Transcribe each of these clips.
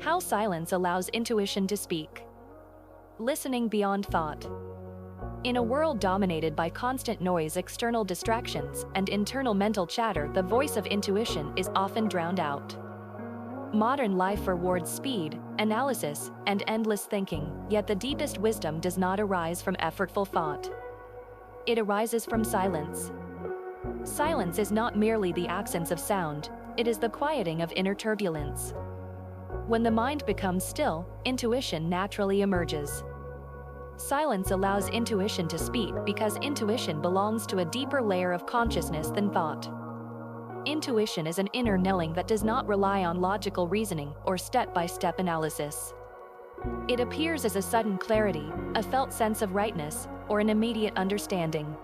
How silence allows intuition to speak. Listening beyond thought. In a world dominated by constant noise, external distractions, and internal mental chatter, the voice of intuition is often drowned out. Modern life rewards speed, analysis, and endless thinking, yet the deepest wisdom does not arise from effortful thought. It arises from silence. Silence is not merely the absence of sound, it is the quieting of inner turbulence. When the mind becomes still, intuition naturally emerges. Silence allows intuition to speak because intuition belongs to a deeper layer of consciousness than thought. Intuition is an inner knowing that does not rely on logical reasoning or step-by-step analysis. It appears as a sudden clarity, a felt sense of rightness, or an immediate understanding.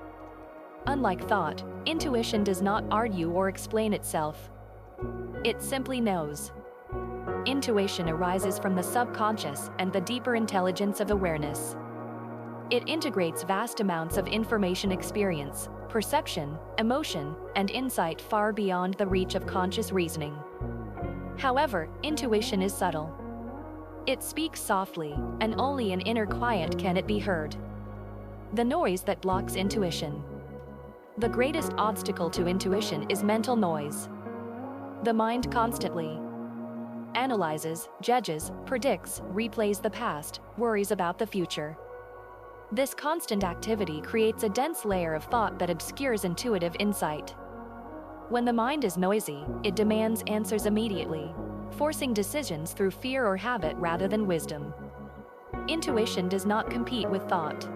Unlike thought, intuition does not argue or explain itself. It simply knows. Intuition arises from the subconscious and the deeper intelligence of awareness. It integrates vast amounts of information, experience, perception, emotion, and insight far beyond the reach of conscious reasoning. However, intuition is subtle. It speaks softly, and only in inner quiet can it be heard. The noise that blocks intuition. The greatest obstacle to intuition is mental noise. The mind constantly analyzes, judges, predicts, replays the past, worries about the future. This constant activity creates a dense layer of thought that obscures intuitive insight. When the mind is noisy, it demands answers immediately, forcing decisions through fear or habit rather than wisdom. Intuition does not compete with thought.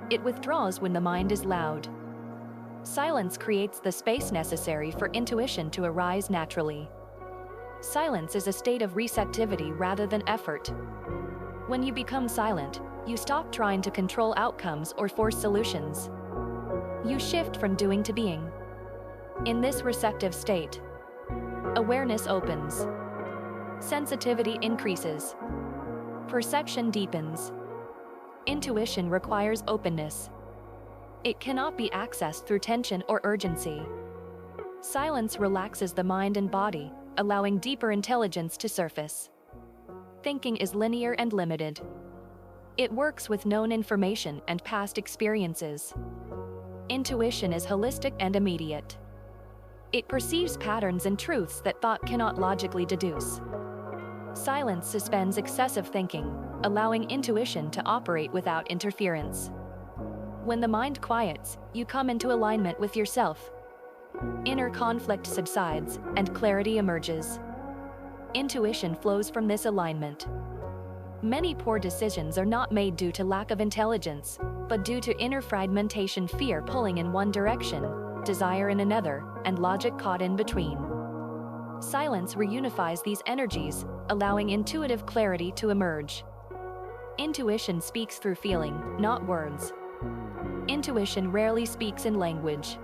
It withdraws when the mind is loud. Silence creates the space necessary for intuition to arise naturally. Silence is a state of receptivity rather than effort. When you become silent, you stop trying to control outcomes or force solutions. You shift from doing to being. In this receptive state, awareness opens. Sensitivity increases. Perception deepens. Intuition requires openness. It cannot be accessed through tension or urgency. Silence relaxes the mind and body, allowing deeper intelligence to surface. Thinking is linear and limited. It works with known information and past experiences. Intuition is holistic and immediate. It perceives patterns and truths that thought cannot logically deduce. Silence suspends excessive thinking, allowing intuition to operate without interference. When the mind quiets, you come into alignment with yourself. Inner conflict subsides, and clarity emerges. Intuition flows from this alignment. Many poor decisions are not made due to lack of intelligence, but due to inner fragmentation, fear pulling in one direction, desire in another, and logic caught in between. Silence reunifies these energies, allowing intuitive clarity to emerge. Intuition speaks through feeling, not words. Intuition rarely speaks in language.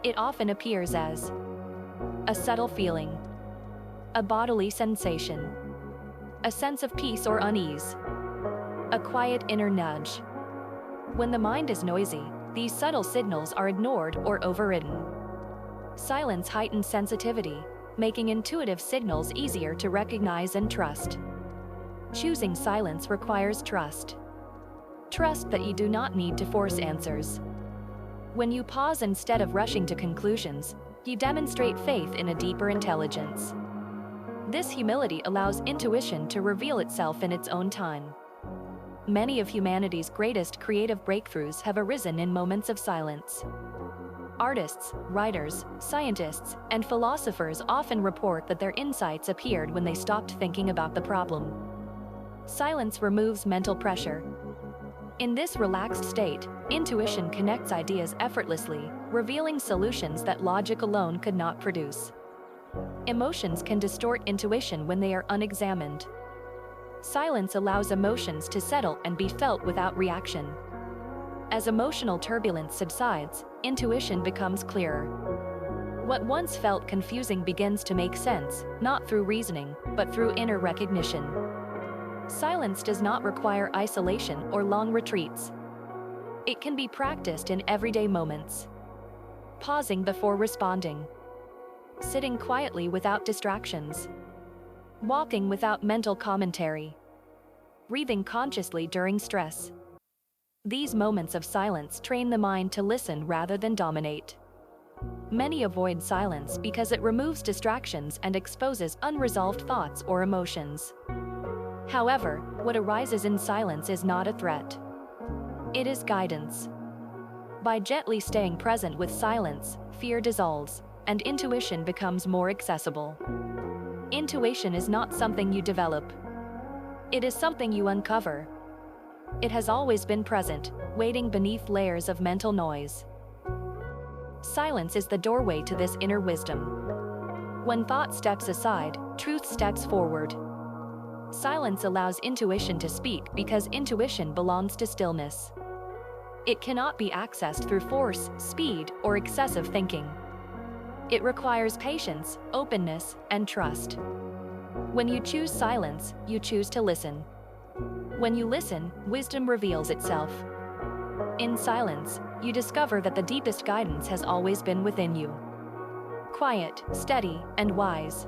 It often appears as a subtle feeling, a bodily sensation, a sense of peace or unease, a quiet inner nudge. When the mind is noisy, these subtle signals are ignored or overridden. Silence heightens sensitivity, making intuitive signals easier to recognize and trust. Choosing silence requires trust. Trust that you do not need to force answers. When you pause instead of rushing to conclusions, you demonstrate faith in a deeper intelligence. This humility allows intuition to reveal itself in its own time. Many of humanity's greatest creative breakthroughs have arisen in moments of silence. Artists, writers, scientists, and philosophers often report that their insights appeared when they stopped thinking about the problem. Silence removes mental pressure. In this relaxed state, intuition connects ideas effortlessly, revealing solutions that logic alone could not produce. Emotions can distort intuition when they are unexamined. Silence allows emotions to settle and be felt without reaction. As emotional turbulence subsides, intuition becomes clearer. What once felt confusing begins to make sense, not through reasoning, but through inner recognition. Silence does not require isolation or long retreats. It can be practiced in everyday moments. Pausing before responding. Sitting quietly without distractions. walking without mental commentary, breathing consciously during stress. These moments of silence train the mind to listen rather than dominate. Many avoid silence because it removes distractions and exposes unresolved thoughts or emotions. However, what arises in silence is not a threat. It is guidance. By gently staying present with silence, fear dissolves, and intuition becomes more accessible. Intuition is not something you develop. It is something you uncover. It has always been present, waiting beneath layers of mental noise. Silence is the doorway to this inner wisdom. When thought steps aside, truth steps forward. Silence allows intuition to speak because intuition belongs to stillness. It cannot be accessed through force, speed, or excessive thinking. It requires patience, openness, and trust. When you choose silence, you choose to listen. When you listen, wisdom reveals itself. In silence, you discover that the deepest guidance has always been within you. Quiet, steady, and wise,